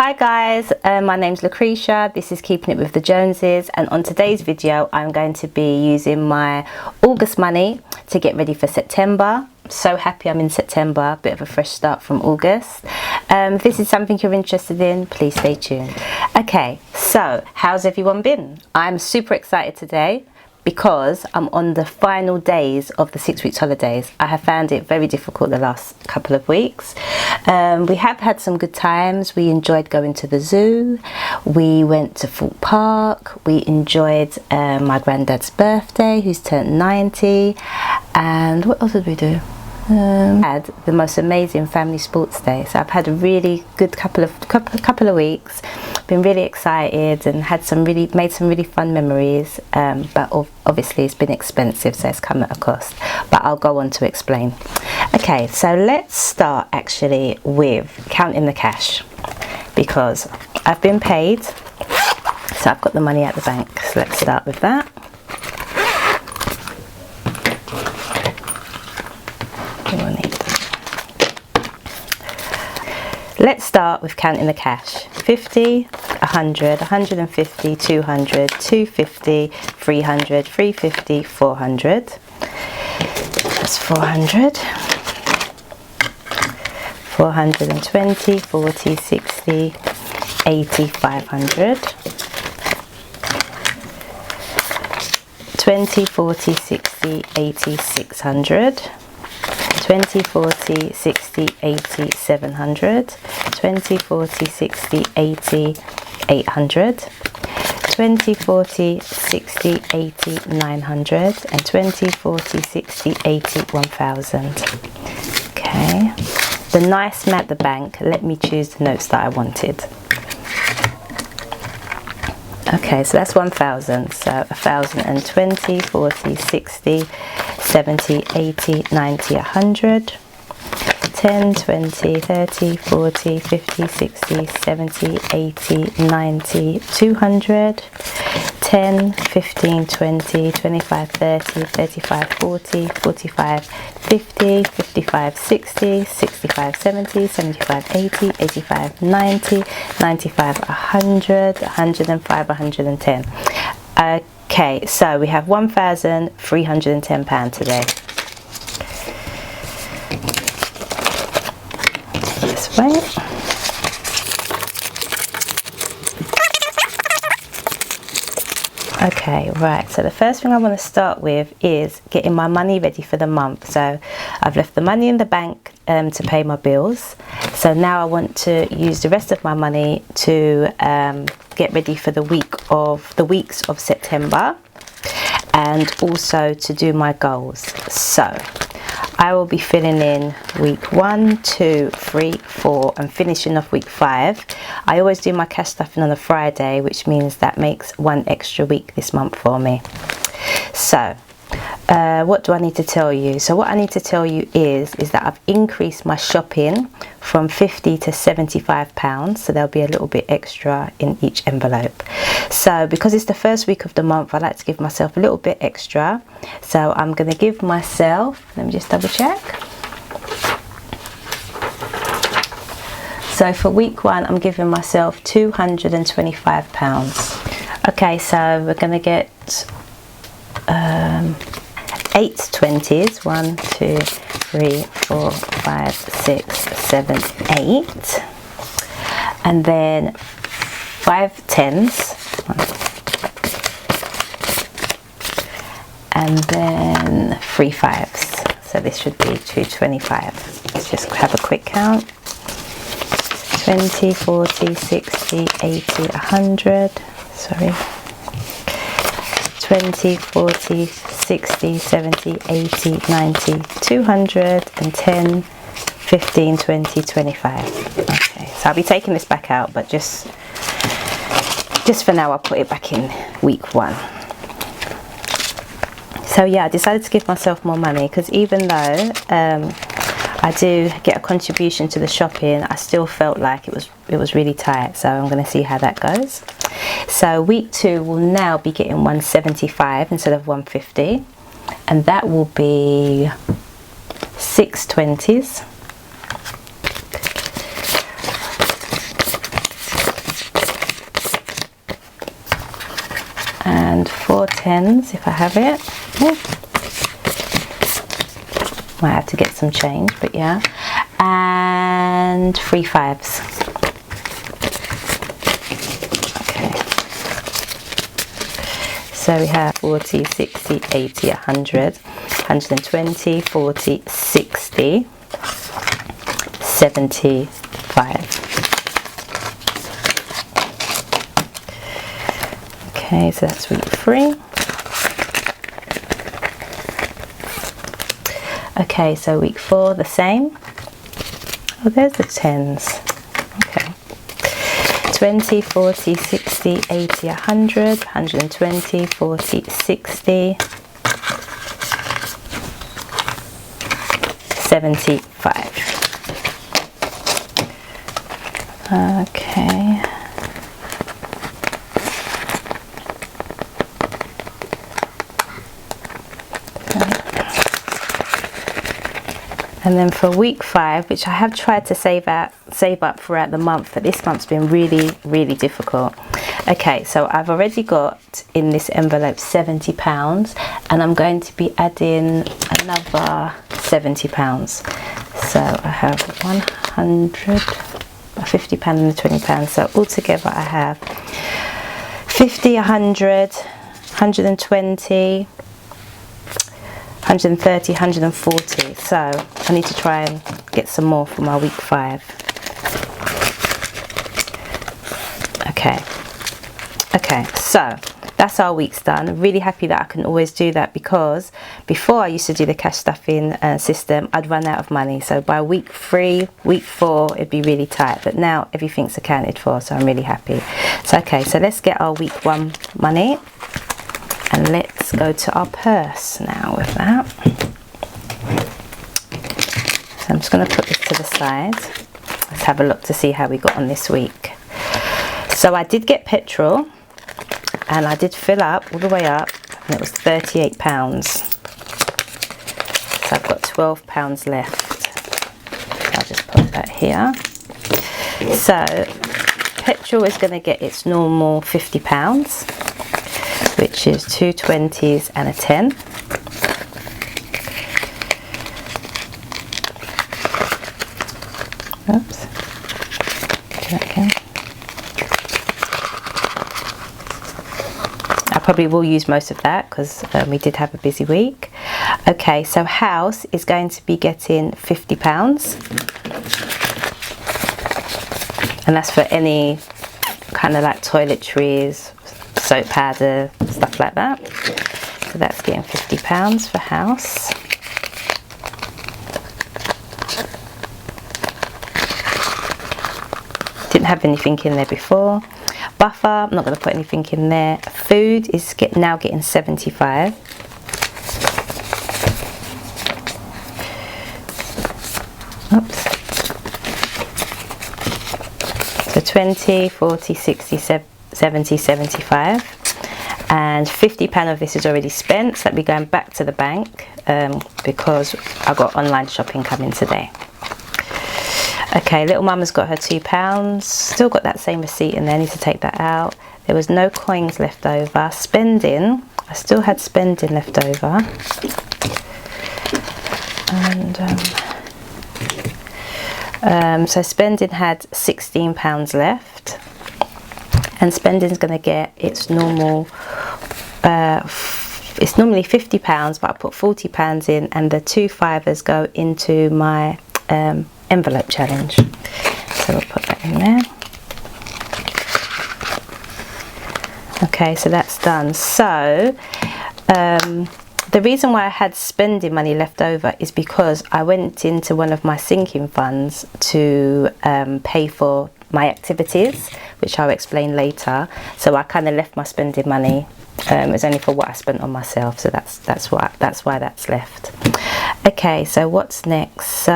Hi guys, my name's Lucretia. This is Keeping It With The Joneses, and on today's video I'm going to be using my August money to get ready for September. So happy I'm in September, a bit of a fresh start from August. If this is something you're interested in, please stay tuned. Okay, so how's everyone been? I'm super excited today because I'm on the final days of the 6 weeks holidays. I have found it very difficult the last couple of weeks. We have had some good times. We enjoyed going to the zoo. We went to Thorpe Park. We enjoyed my granddad's birthday, who's turned 90. And what else did we do? Had the most amazing family sports day. So I've had a really good couple of weeks. Been really excited and made some really fun memories. But obviously it's been expensive, so it's come at a cost. But I'll go on to explain. Okay, so let's start actually with counting the cash, because I've been paid. So I've got the money at the bank. So let's start with that. Let's start with counting the cash. 50, 100, 150, 200, 250, 300, 350, 400. That's 400. 420, 40, 60, 80, 500. 20, 40, 60, 80, 600. 20, 40, 60, 80, 700, 20, 40, 60, 80, 800, 20, 40, 60, 80, 900, and 20, 40, 60, 80, 1000. Okay, the nice mat at the bank let me choose the notes that I wanted. Okay, so that's 1000, so 1020, 40, 60, 70, 80, 90, 100, 10, 20, 30, 40, 50, 60, 70, 80, 90, 200, 10, 15, 20, 25, 30, 35, 40, 45, 50, 55, 60, 65, 70, 75, 80, 85, 90, 95, 100, 105, 110. Okay, so we have £1,310 today. This way. Okay, right, so the first thing I want to start with is getting my money ready for the month. So I've left the money in the bank to pay my bills. So now I want to use the rest of my money to get ready for the weeks of September, and also to do my goals. So I will be filling in week 1, 2, 3, 4 and finishing off week 5. I always do my cash stuffing on a Friday, which means that makes one extra week this month for me. So what do I need to tell you? So what I need to tell you is that I've increased my shopping from £50 to £75, so there'll be a little bit extra in each envelope. So because it's the first week of the month, I like to give myself a little bit extra. So I'm going to give myself, let me just double check. So for week 1, I'm giving myself £225. Okay, so we're going to get 8 20s, 1, 2, 3, 4, 5, 6, 7, 8, and then 5 10s, and then 3 5s. So this should be 225. Let's just have a quick count. 20, 40, 60, 80, 100. Sorry. 20, 40, 60, 70, 80, 90, 210, 15, 20, 25. Okay, so I'll be taking this back out, but just for now I'll put it back in week 1. So yeah, I decided to give myself more money because even though I do get a contribution to the shopping, I still felt like it was really tight. So I'm going to see how that goes. So week 2 will now be getting 175 instead of 150, and that will be 6 20s, tens if I have it. Ooh. Might have to get some change, but yeah. And 3 5s. Okay. So we have 40, 60, 80, 100, 120, 40, 60, 75. Okay, so that's week 3. Okay, so week 4, the same. Oh, there's the 10s. Okay. 20, 40, 60, 80, 100, 120, 40, 60, 75. Okay. And then for week 5, which I have tried to save up throughout the month, but this month's been really difficult. Okay, so I've already got in this envelope £70, and I'm going to be adding another £70. So I have 100, a £50 and a £20. So altogether I have 50, 100, 120, 130, 140. So I need to try and get some more for my week 5. Okay, so that's our weeks done. I'm really happy that I can always do that, because before I used to do the cash stuffing system, I'd run out of money. So by week 3, week 4, it'd be really tight, but now everything's accounted for, so I'm really happy. So okay, so let's get our week 1 money, and let's go to our purse now with that. So I'm just going to put this to the side. Let's have a look to see how we got on this week. So I did get petrol, and I did fill up all the way up, and it was £38. So I've got £12 left. I'll just put that here. So petrol is going to get its normal £50, which is 2 20s and a 10. Oops. Do that again. I probably will use most of that, because we did have a busy week. Okay, so house is going to be getting £50, and that's for any kind of like toiletries, soap powder, stuff like that. So that's getting £50 for house. Didn't have anything in there before. Buffer, I'm not going to put anything in there. Food is now getting 75. Oops. So 20, 40, 60, 70, 75. And £50 of this is already spent, so that'll be going back to the bank, because I got online shopping coming today. Okay, little mama's got her £2. Still got that same receipt in there. I need to take that out. There was no coins left over. Spending, I still had spending left over. And so spending had £16 left. And spending is going to get its normal, it's normally £50, but I put £40 in, and the 2 5s go into my envelope challenge. So we'll put that in there. Okay, so that's done. So the reason why I had spending money left over is because I went into one of my sinking funds to pay for my activities, which I'll explain later. So I kind of left my spending money. It was only for what I spent on myself, so that's why that's left. Okay, so what's next? So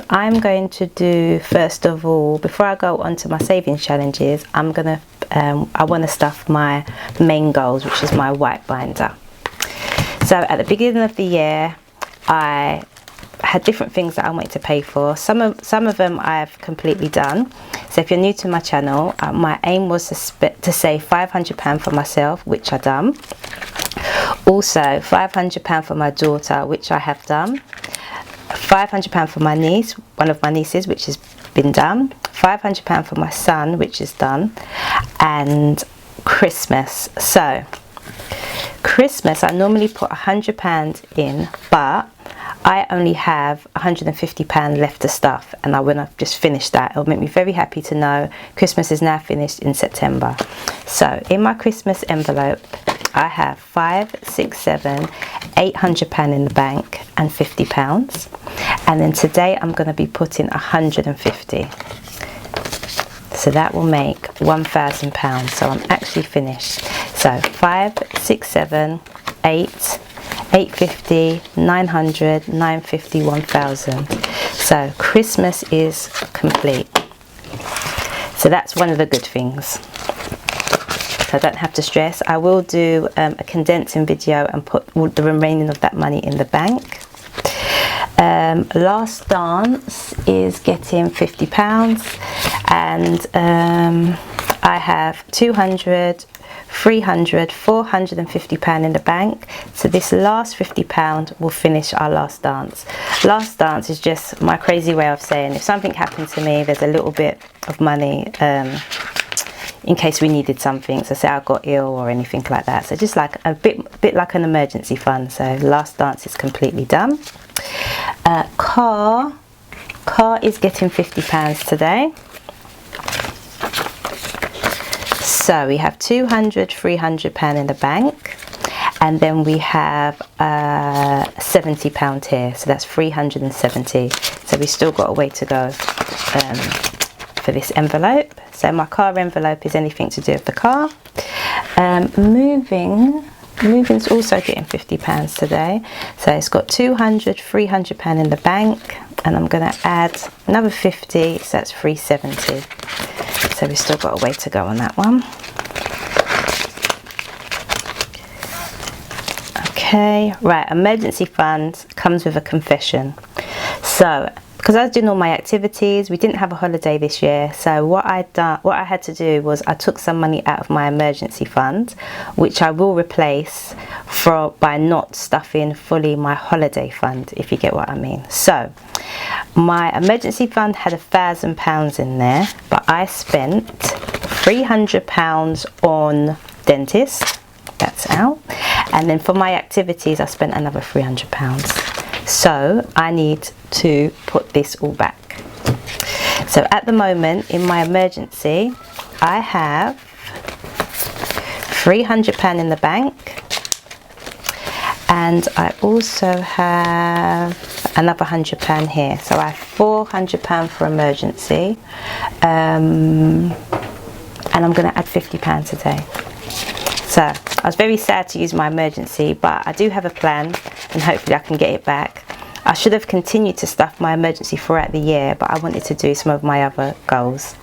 I'm going to do, first of all, before I go on to my savings challenges, I want to stuff my main goals, which is my white binder. So at the beginning of the year, I had different things that I wanted to pay for. Some of them I've completely done. So if you're new to my channel, my aim was to save £500 for myself, which I done. Also £500 for my daughter, which I have done. £500 for my niece, one of my nieces, which has been done. £500 for my son, which is done. And Christmas. So Christmas, I normally put £100 in, but I only have £150 left to stuff, and when I've just finished that, it'll make me very happy to know Christmas is now finished in September. So in my Christmas envelope, I have £800 in the bank and £50, and then today I'm going to be putting 150. So that will make £1,000. So I'm actually finished. So 5, 6, 7, 8, 850, 900, 950, 1,000. So Christmas is complete. So that's one of the good things. So I don't have to stress. I will do a condensing video and put the remaining of that money in the bank. Last dance is getting £50, and I have 200, 300, 450 pound in the bank. So this last £50 will finish our last dance. Last dance is just my crazy way of saying if something happened to me, there's a little bit of money in case we needed something. So say I got ill or anything like that. So just like a bit like an emergency fund. So last dance is completely done. Car is getting £50 today. So we have 200, 300 pound in the bank, and then we have £70 here, so that's 370. So we still got a way to go for this envelope. So my car envelope is anything to do with the car. Moving's also getting £50 today, so it's got 200, 300 pound in the bank, and I'm going to add another 50, so that's 370. So we've still got a way to go on that one. Okay, right, emergency fund comes with a confession. So because I was doing all my activities, we didn't have a holiday this year, so what I had to do was I took some money out of my emergency fund, which I will replace by not stuffing fully my holiday fund, if you get what I mean. So my emergency fund had £1,000 in there, but I spent £300 on dentist, that's out, and then for my activities I spent another £300. So I need to put this all back. So at the moment in my emergency I have £300 in the bank, and I also have another £100 here, so I have £400 for emergency, and I'm going to add £50 today. So I was very sad to use my emergency, but I do have a plan and hopefully I can get it back. I should have continued to stuff my emergency throughout the year, but I wanted to do some of my other goals.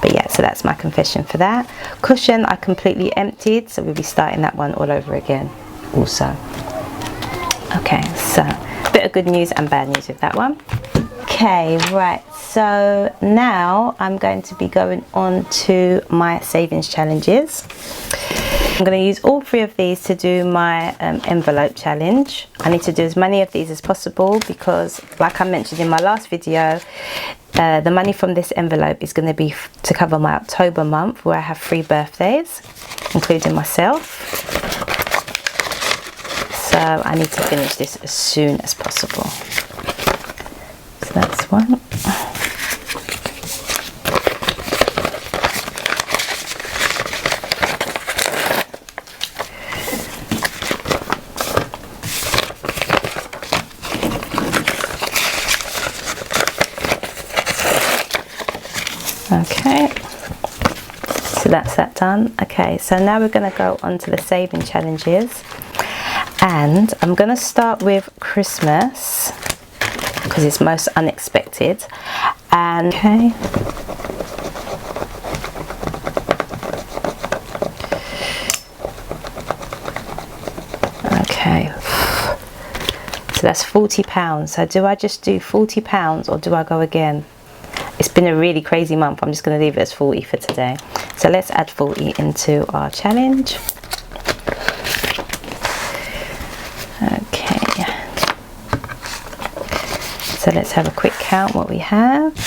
But yeah, so that's my confession for that. Cushion I completely emptied, so we'll be starting that one all over again also. Okay, so a bit of good news and bad news with that one. Okay, right, so now I'm going to be going on to my savings challenges. I'm going to use all 3 of these to do my envelope challenge. I need to do as many of these as possible because, like I mentioned in my last video, the money from this envelope is going to be to cover my October month, where I have 3 birthdays, including myself. So I need to finish this as soon as possible. So that's one. Okay, so that's that done. Okay, so now we're going to go on to the saving challenges, and I'm going to start with Christmas because it's most unexpected. And okay, so that's £40. So do I just do £40 or do I go again? It's been a really crazy month. I'm just going to leave it as 40 for today. So let's add 40 into our challenge. So let's have a quick count what we have.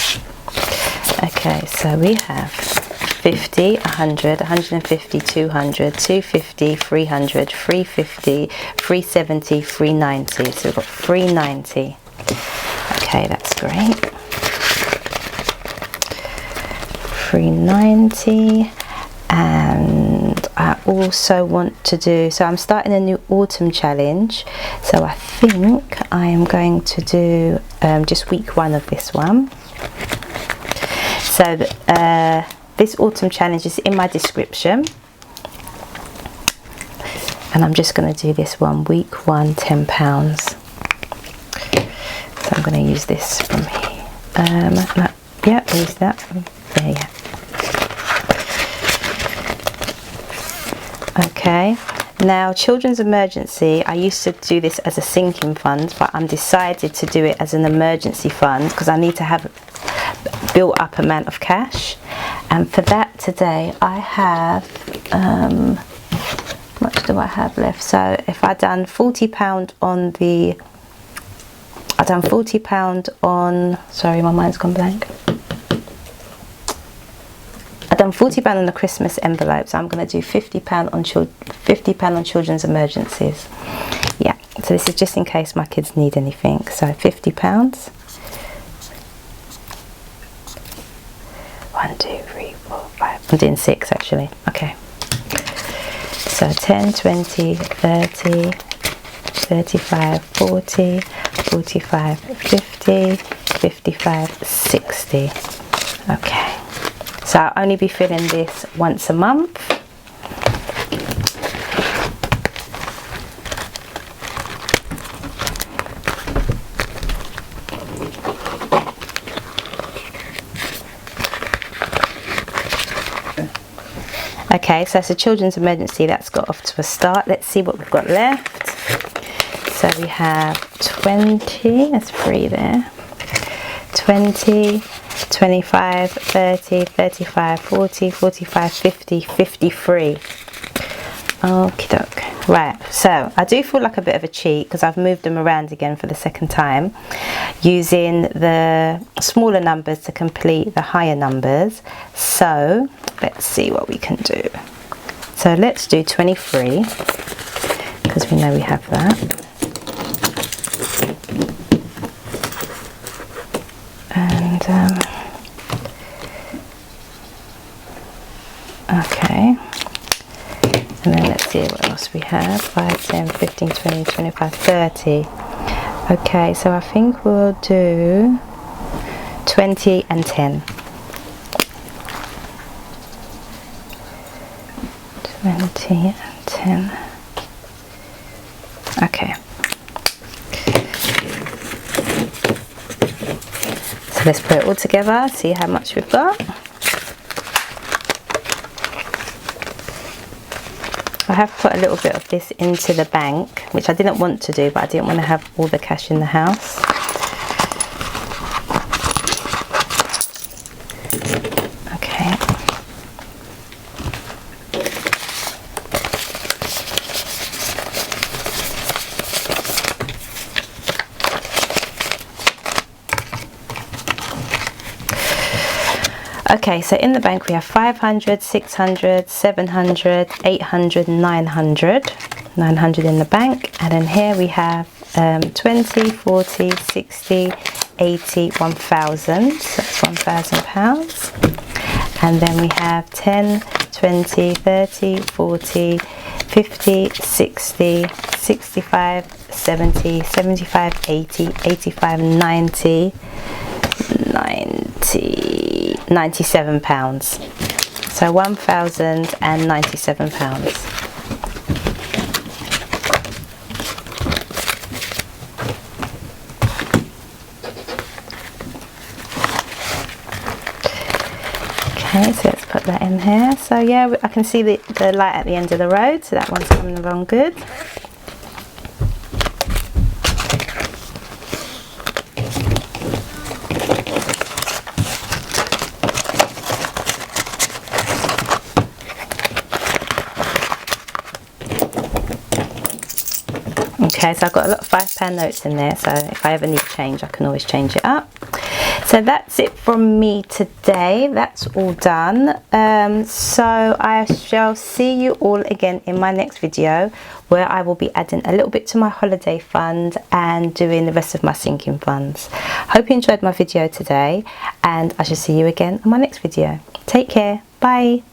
Okay, so we have 50, 100, 150, 200, 250, 300, 350, 370, 390. So we've got 390. Okay, that's great. 390. And I also want to do, so I'm starting a new autumn challenge, so I think I am going to do just week 1 of this one. So this autumn challenge is in my description, and I'm just going to do this one, week 1, £10. So I'm going to use this from here. Yeah, use that. There, yeah. Okay, now children's emergency, I used to do this as a sinking fund, but I'm decided to do it as an emergency fund because I need to have built up amount of cash. And for that today I have how much do I have left? So if I done £40 on the, I done £40 on, sorry, my mind's gone blank. I've done £40 on the Christmas envelope, so I'm going to do £50 on £50 on children's emergencies. Yeah, so this is just in case my kids need anything. So £50. 1, 2, 3, 4, 5. I'm doing 6 actually. Okay. So 10, 20, 30, 35, 40, 45, 50, 55, 60. Okay. So I'll only be filling this once a month. Okay, so it's a children's emergency, that's got off to a start. Let's see what we've got left. So we have 20, that's 3 there. 20, 25, 30, 35, 40, 45, 50, 53. Okie doke. Right, so I do feel like a bit of a cheat because I've moved them around again for the second time, using the smaller numbers to complete the higher numbers. So let's see what we can do. So let's do 23 because we know we have that. And okay, and then let's see what else we have. 5, 10, 15, 20, 25, 30. Okay, so I think we'll do 20 and 10. 20 and 10. Okay. So let's put it all together, see how much we've got. I have put a little bit of this into the bank, which I didn't want to do, but I didn't want to have all the cash in the house. Okay. Okay, so in the bank we have 500, 600, 700, 800, 900. 900 in the bank. And then here we have 20, 40, 60, 80, 1,000. So that's £1,000. And then we have 10, 20, 30, 40, 50, 60, 65, 70, 75, 80, 85, 90, 97 pounds. So £1,097. Okay, so let's put that in here. So yeah, I can see the light at the end of the road, so that one's coming along good. Okay, so I've got a lot of £5 notes in there, so if I ever need change, I can always change it up. So that's it from me today. That's all done. So I shall see you all again in my next video, where I will be adding a little bit to my holiday fund and doing the rest of my sinking funds. Hope you enjoyed my video today, and I shall see you again in my next video. Take care. Bye.